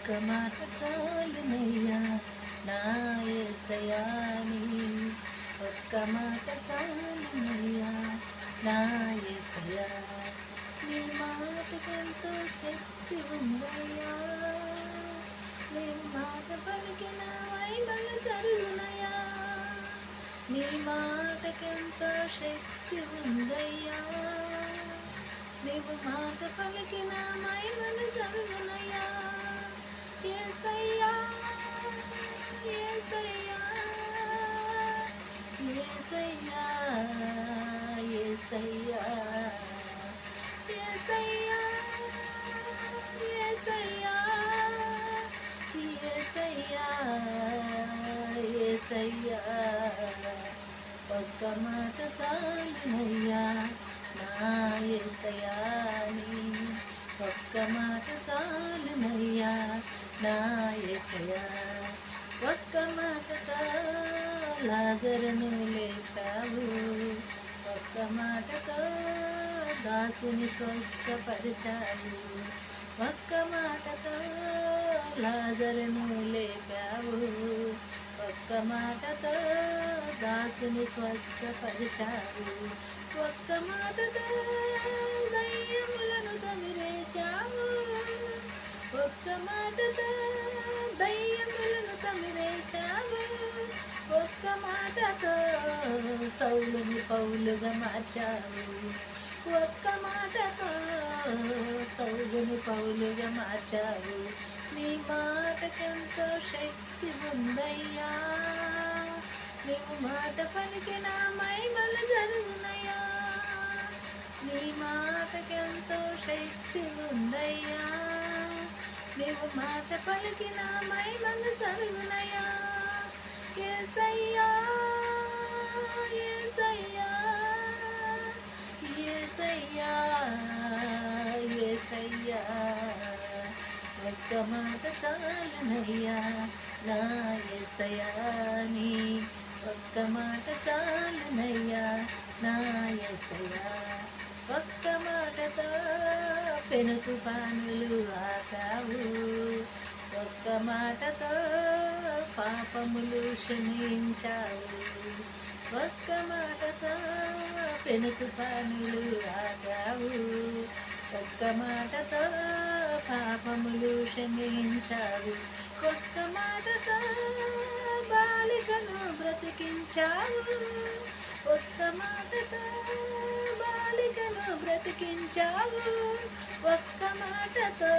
ఒక్క మాట చాలునయ్యా నా యేసయ్యా నీ ఒక్క మాట చాలునయ్యా నా యేసయ్యా నీ మాటకెంతో శక్తి ఉందయ్యా నీ మాట పలికిన మహిమలు జరుగునయ్యా నీ మాటకెంతో శక్తి ఉందయ్యా నీవు మాట పలికిన మహిమలు జరుగునయ్యా యేసయ్యా యేసయ్యా యేసయ్యా యేసయ్యా యేసయ్యా యేసయ్యా యేసయ్యా యేసయ్యా ఒక్క మాట చాలునయ్యా నా యేసయ్యా నీ ఒక్క మాట చాలునయ్యా నా యేసయ్యా ఒక్క మాటతో లాజరును లేపావు ఒక్క మాటతో దాసుని స్వస్థపరిచావు ఒక్క మాటతో లాజరును లేపావు ఒక్క మాటతో దాసుని స్వస్థపరిచావు ఒక్క మాటతో దయ్యములను తమిరేశావు ఒక్క మాటతో దయ్యములను తమిరేశావు ఒక్క మాటతో సౌలుని పౌలుగా మార్చావు ఒక్క మాటతో సౌలుని పౌలుగా మార్చావు నీ మాటకెంతో శక్తి ఉందయ్యా నీవు మాట పలికిన మహిమలు జరుగునయ్యా నీ మాటకెంతో శక్తి ఉందయ్యా నీవు మాట పలికిన మహిమలు జరుగునయ్యా యేసయ్యా యేసయ్యా యేసయ్యా యేసయ్యా ఒక్క మాట చాలునయ్యా నా యేసయ్యా నీ ఒక్క మాట చాలునయ్యా నా యేసయ్యా ఒక్క మాటతో పెనుకు పానులు ఆకావు ఒక్క మాటతో పాపములు క్షమించావు ఒక్క మాటతో పెనుకు పానులు ఆగావు ఒక్క మాటతో పాపములు క్షమించావు ఒక్క మాటతో బాలికను బ్రతికించావు ఒక్క మాటతో బాలికను బ్రతికించావు ఒక్క మాటతో